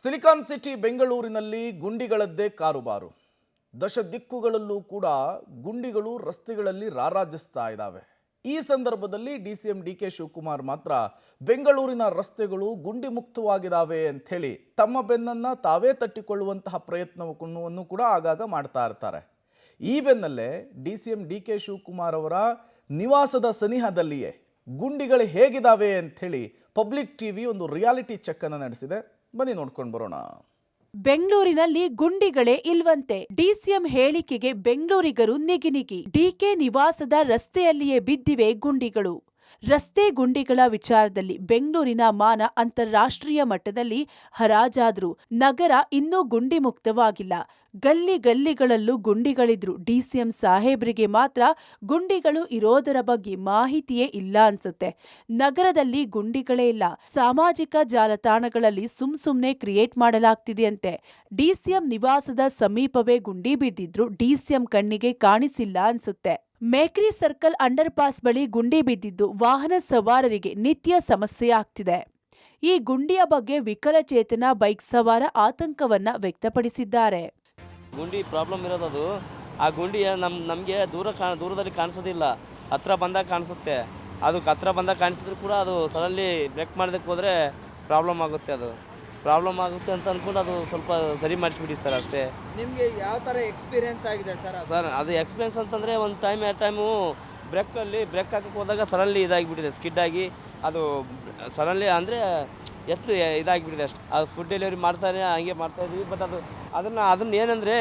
Silicon city ಬೆಂಗಳೂರಿನಲ್ಲಿ ಗುಂಡಿಗಳದ್ದೇ ಕಾರುಬಾರು. ದಶ ದಿಕ್ಕುಗಳಲ್ಲೂ ಕೂಡ ಗುಂಡಿಗಳು ರಸ್ತೆಗಳಲ್ಲಿ ರಾರಾಜಿಸ್ತಾ ಇದ್ದಾವೆ. ಈ ಸಂದರ್ಭದಲ್ಲಿ ಡಿಸಿಎಂ ಡಿಕೆ ಶಿವಕುಮಾರ್ ಮಾತ್ರ ಬೆಂಗಳೂರಿನ ರಸ್ತೆಗಳು ಗುಂಡಿ ಮುಕ್ತವಾಗಿದ್ದಾವೆ ಅಂತ ಹೇಳಿ ತಮ್ಮ ಬೆನ್ನನ್ನ ತಾವೇ ತಟ್ಟಿಕೊಳ್ಳುವಂತಹ ಪ್ರಯತ್ನವನ್ನು ಕೂಡ ಆಗಾಗ ಮಾಡ್ತಾ ಇರ್ತಾರೆ. ಈ ಬೆನ್ನಲ್ಲೇ ಡಿಸಿಎಂ ಡಿಕೆ ಶಿವಕುಮಾರ್ ಅವರ ನಿವಾಸದ ಸನಿಹದಲ್ಲಿಯೇ ಗುಂಡಿಗಳು ಹೇಗಿದ್ದಾವೆ ಅಂತ ಹೇಳಿ ಪಬ್ಲಿಕ್ ಟಿವಿ ಒಂದು ರಿಯಾಲಿಟಿ ಚೆಕ್ ಅನ್ನು ನಡೆಸಿದೆ. ಬನ್ನಿ ನೋಡ್ಕೊಂಡು ಬರೋಣ. ಬೆಂಗಳೂರಿನಲ್ಲಿ ಗುಂಡಿಗಳೇ ಇಲ್ವಂತೆ. ಡಿಸಿಎಂ ಹೇಳಿಕೆಗೆ ಬೆಂಗಳೂರಿಗರು ನಿಗಿನಿಗಿ. ಡಿಕೆ ನಿವಾಸದ ರಸ್ತೆಯಲ್ಲಿಯೇ ಬಿದ್ದಿವೆ ಗುಂಡಿಗಳು. ರಸ್ತೆ ಗುಂಡಿಗಳ ವಿಚಾರದಲ್ಲಿ ಬೆಂಗಳೂರಿನ ಮಾನ ಅಂತಾರಾಷ್ಟ್ರೀಯ ಮಟ್ಟದಲ್ಲಿ ಹರಾಜಾದ್ರು ನಗರ ಇನ್ನೂ ಗುಂಡಿ ಮುಕ್ತವಾಗಿಲ್ಲ. ಗಲ್ಲಿ ಗಲ್ಲಿಗಳಲ್ಲೂ ಗುಂಡಿಗಳಿದ್ರು. ಡಿಸಿಎಂ ಸಾಹೇಬ್ರಿಗೆ ಮಾತ್ರ ಗುಂಡಿಗಳು ಇರೋದರ ಬಗ್ಗೆ ಮಾಹಿತಿಯೇ ಇಲ್ಲ ಅನ್ಸುತ್ತೆ. ನಗರದಲ್ಲಿ ಗುಂಡಿಗಳೇ ಇಲ್ಲ. ಸಾಮಾಜಿಕ ಜಾಲತಾಣಗಳಲ್ಲಿ ಸುಮ್ನೆ ಕ್ರಿಯೇಟ್ ಮಾಡಲಾಗ್ತಿದೆಯಂತೆ. ಡಿಸಿಎಂ ನಿವಾಸದ ಸಮೀಪವೇ ಗುಂಡಿ ಬಿದ್ದಿದ್ರು ಡಿಸಿಎಂ ಕಣ್ಣಿಗೆ ಕಾಣಿಸಿಲ್ಲ ಅನ್ಸುತ್ತೆ. ಮೇಕ್ರಿ ಸರ್ಕಲ್ ಅಂಡರ್ ಪಾಸ್ ಬಳಿ ಗುಂಡಿ ಬಿದ್ದಿದ್ದು ವಾಹನ ಸವಾರರಿಗೆ ನಿತ್ಯ ಸಮಸ್ಯೆ ಆಗ್ತಿದೆ. ಈ ಗುಂಡಿಯ ಬಗ್ಗೆ ವಿಕಲಚೇತನ ಬೈಕ್ ಸವಾರ ಆತಂಕವನ್ನ ವ್ಯಕ್ತಪಡಿಸಿದ್ದಾರೆ. ಗುಂಡಿ ಪ್ರಾಬ್ಲಮ್ ಇರೋದು ಆ ಗುಂಡಿ ನಮಗೆ ದೂರದಲ್ಲಿ ಕಾಣಿಸೋದಿಲ್ಲ, ಹತ್ರ ಬಂದಾಗ ಕಾಣಿಸುತ್ತೆ. ಅದಕ್ಕೆ ಹತ್ರ ಬಂದಾಗ ಕಾಣಿಸಿದ್ರು ಕೂಡ ಅದು ಸಡನ್ಲಿ ಬ್ರೇಕ್ ಮಾಡೋದಕ್ಕೆ ಹೋದರೆ ಪ್ರಾಬ್ಲಮ್ ಆಗುತ್ತೆ. ಅದು ಪ್ರಾಬ್ಲಮ್ ಆಗುತ್ತೆ ಅಂತ ಅಂದ್ಕೊಂಡು ಅದು ಸ್ವಲ್ಪ ಸರಿ ಮಾಡಿಸ್ಬಿಡಿ ಸರ್ ಅಷ್ಟೇ. ನಿಮಗೆ ಯಾವ ಥರ ಎಕ್ಸ್ಪೀರಿಯೆನ್ಸ್ ಆಗಿದೆ ಸರ್? ಅದು ಎಕ್ಸ್ಪೀರಿಯನ್ಸ್ ಅಂತಂದರೆ ಒಂದು ಟೈಮು ಬ್ರೇಕ್ ಹಾಕಕ್ಕೆ ಹೋದಾಗ ಸಡನ್ಲಿ ಇದಾಗಿಬಿಟ್ಟಿದೆ, ಸ್ಕಿಡ್ ಆಗಿ ಅದು ಸಡನ್ಲಿ ಅಂದರೆ ಇದಾಗಿಬಿಟ್ಟಿದೆ ಅಷ್ಟೇ. ಅದು ಫುಡ್ ಡೆಲಿವರಿ ಮಾಡ್ತಾನೆ ಹಂಗೆ ಮಾಡ್ತಾಯಿದ್ವಿ. ಬಟ್ ಅದನ್ನು ಏನಂದರೆ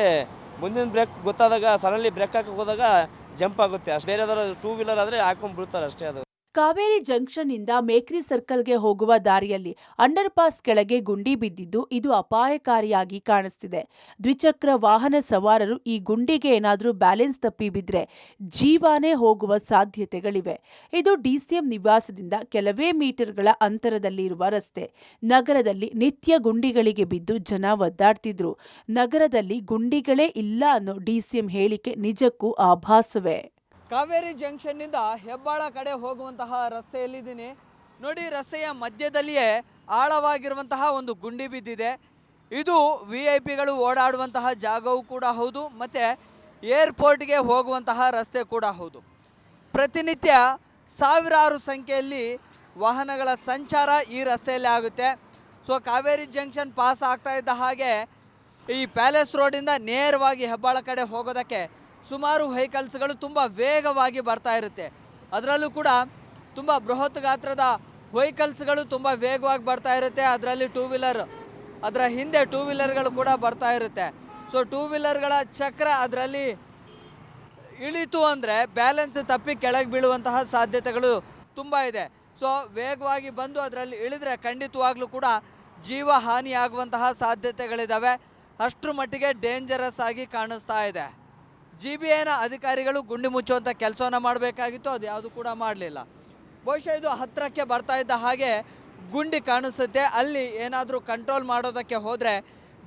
ಮುಂದಿನ ಬ್ರೇಕ್ ಗೊತ್ತಾದಾಗ ಸಡನ್ಲಿ ಬ್ರೇಕ್ ಹಾಕಕ್ಕೆ ಹೋದಾಗ ಜಂಪ್ ಆಗುತ್ತೆ ಅಷ್ಟೇ. ಬೇರೆ ಯಾವ್ದಾದ್ರು ಟೂ ವೀಲರ್ ಆದರೆ ಹಾಕೊಂಡು ಬಿಡ್ತಾರೆ ಅಷ್ಟೇ. ಅದು ಕಾವೇರಿ ಜಂಕ್ಷನ್ ಇಂದ ಮೇಕ್ರಿ ಸರ್ಕಲ್ಗೆ ಹೋಗುವ ದಾರಿಯಲ್ಲಿ ಅಂಡರ್ ಪಾಸ್ ಕೆಳಗೆ ಗುಂಡಿ ಬಿದ್ದಿದ್ದು ಇದು ಅಪಾಯಕಾರಿಯಾಗಿ ಕಾಣಿಸ್ತಿದೆ. ದ್ವಿಚಕ್ರ ವಾಹನ ಸವಾರರು ಈ ಗುಂಡಿಗೆ ಏನಾದರೂ ಬ್ಯಾಲೆನ್ಸ್ ತಪ್ಪಿ ಬಿದ್ರೆ ಜೀವಾನೇ ಹೋಗುವ ಸಾಧ್ಯತೆಗಳಿವೆ. ಇದು ಡಿಸಿಎಂ ನಿವಾಸದಿಂದ ಕೆಲವೇ ಮೀಟರ್ಗಳ ಅಂತರದಲ್ಲಿ ಇರುವ ರಸ್ತೆ. ನಗರದಲ್ಲಿ ನಿತ್ಯ ಗುಂಡಿಗಳಿಗೆ ಬಿದ್ದು ಜನ ಒದ್ದಾಡ್ತಿದ್ರು. ನಗರದಲ್ಲಿ ಗುಂಡಿಗಳೇ ಇಲ್ಲ ಅನ್ನೋ ಡಿಸಿಎಂ ಹೇಳಿಕೆ ನಿಜಕ್ಕೂ ಆಭಾಸವೇ. ಕಾವೇರಿ ಜಂಕ್ಷನ್ನಿಂದ ಹೆಬ್ಬಾಳ ಕಡೆ ಹೋಗುವಂತಹ ರಸ್ತೆಯಲ್ಲಿದ್ದೀನಿ ನೋಡಿ. ರಸ್ತೆಯ ಮಧ್ಯದಲ್ಲಿಯೇ ಆಳವಾಗಿರುವಂತಹ ಒಂದು ಗುಂಡಿ ಬಿದ್ದಿದೆ. ಇದು VIP ಗಳು ಓಡಾಡುವಂತಹ ಜಾಗವೂ ಕೂಡ ಹೌದು, ಮತ್ತು ಏರ್ಪೋರ್ಟ್ಗೆ ಹೋಗುವಂತಹ ರಸ್ತೆ ಕೂಡ ಹೌದು. ಪ್ರತಿನಿತ್ಯ ಸಾವಿರಾರು ಸಂಖ್ಯೆಯಲ್ಲಿ ವಾಹನಗಳ ಸಂಚಾರ ಈ ರಸ್ತೆಯಲ್ಲಿ ಆಗುತ್ತೆ. ಸೊ ಕಾವೇರಿ ಜಂಕ್ಷನ್ ಪಾಸ್ ಆಗ್ತಾ ಇದ್ದ ಹಾಗೆ ಈ ಪ್ಯಾಲೇಸ್ ರೋಡಿಂದ ನೇರವಾಗಿ ಹೆಬ್ಬಾಳ ಕಡೆ ಹೋಗೋದಕ್ಕೆ ಸುಮಾರು ವೆಹಿಕಲ್ಸ್ಗಳು ತುಂಬ ವೇಗವಾಗಿ ಬರ್ತಾ ಇರುತ್ತೆ. ಅದರಲ್ಲೂ ಕೂಡ ತುಂಬ ಬೃಹತ್ ಗಾತ್ರದ ವೆಹಿಕಲ್ಸ್ಗಳು ತುಂಬ ವೇಗವಾಗಿ ಬರ್ತಾ ಇರುತ್ತೆ. ಅದರಲ್ಲಿ ಅದರ ಹಿಂದೆ ಟೂ ವೀಲರ್ಗಳು ಕೂಡ ಬರ್ತಾ ಇರುತ್ತೆ. ಸೊ ಟೂ ವೀಲರ್ಗಳ ಚಕ್ರ ಅದರಲ್ಲಿ ಇಳಿತು ಅಂದರೆ ಬ್ಯಾಲೆನ್ಸ್ ತಪ್ಪಿ ಕೆಳಗೆ ಬೀಳುವಂತಹ ಸಾಧ್ಯತೆಗಳು ತುಂಬ ಇದೆ. ಸೊ ವೇಗವಾಗಿ ಬಂದು ಅದರಲ್ಲಿ ಇಳಿದ್ರೆ ಖಂಡಿತವಾಗ್ಲೂ ಕೂಡ ಜೀವ ಹಾನಿಯಾಗುವಂತಹ ಸಾಧ್ಯತೆಗಳಿದ್ದಾವೆ. ಅಷ್ಟರ ಮಟ್ಟಿಗೆ ಡೇಂಜರಸ್ ಆಗಿ ಕಾಣಿಸ್ತಾ ಇದೆ. GBAನ ಅಧಿಕಾರಿಗಳು ಗುಂಡಿ ಮುಚ್ಚುವಂಥ ಕೆಲಸವನ್ನು ಮಾಡಬೇಕಾಗಿತ್ತು, ಅದು ಯಾವುದು ಕೂಡ ಮಾಡಲಿಲ್ಲ. ಬಹುಶಃ ಇದು ಹತ್ತಿರಕ್ಕೆ ಬರ್ತಾ ಇದ್ದ ಹಾಗೆ ಗುಂಡಿ ಕಾಣಿಸುತ್ತೆ. ಅಲ್ಲಿ ಏನಾದರೂ ಕಂಟ್ರೋಲ್ ಮಾಡೋದಕ್ಕೆ ಹೋದರೆ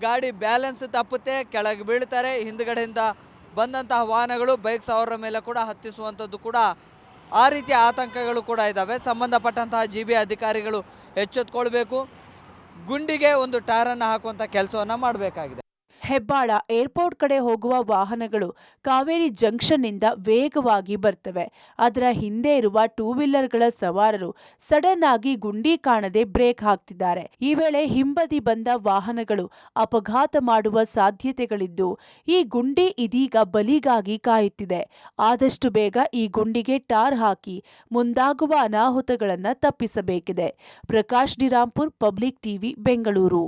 ಗಾಡಿ ಬ್ಯಾಲೆನ್ಸ್ ತಪ್ಪುತ್ತೆ, ಕೆಳಗೆ ಬೀಳ್ತಾರೆ. ಹಿಂದುಗಡೆಯಿಂದ ಬಂದಂತಹ ವಾಹನಗಳು ಬೈಕ್ ಸವಾರರ ಮೇಲೆ ಕೂಡ ಹತ್ತಿಸುವಂಥದ್ದು ಕೂಡ ಆ ರೀತಿಯ ಆತಂಕಗಳು ಕೂಡ ಇದ್ದಾವೆ. ಸಂಬಂಧಪಟ್ಟಂತಹ GBA ಅಧಿಕಾರಿಗಳು ಎಚ್ಚೆತ್ತುಕೊಳ್ಬೇಕು, ಗುಂಡಿಗೆ ಒಂದು ಟಾರನ್ನು ಹಾಕುವಂಥ ಕೆಲಸವನ್ನು ಮಾಡಬೇಕಾಗಿದೆ. ಹೆಬ್ಬಾಳ ಏರ್ಪೋರ್ಟ್ ಕಡೆ ಹೋಗುವ ವಾಹನಗಳು ಕಾವೇರಿ ಜಂಕ್ಷನ್ನಿಂದ ವೇಗವಾಗಿ ಬರ್ತವೆ. ಅದರ ಹಿಂದೆ ಇರುವ ಟೂ ವೀಲರ್ಗಳ ಸವಾರರು ಸಡನ್ ಆಗಿ ಗುಂಡಿ ಕಾಣದೆ ಬ್ರೇಕ್ ಹಾಕ್ತಿದ್ದಾರೆ. ಈ ವೇಳೆ ಹಿಂಬದಿ ಬಂದ ವಾಹನಗಳು ಅಪಘಾತ ಮಾಡುವ ಸಾಧ್ಯತೆಗಳಿದ್ದು ಈ ಗುಂಡಿ ಇದೀಗ ಬಲಿಗಾಗಿ ಕಾಯುತ್ತಿದೆ. ಆದಷ್ಟು ಬೇಗ ಈ ಗುಂಡಿಗೆ ಟಾರ್ ಹಾಕಿ ಮುಂದಾಗುವ ಅನಾಹುತಗಳನ್ನು ತಪ್ಪಿಸಬೇಕಿದೆ. Prakash Dirampur, public TV, Bengaluru.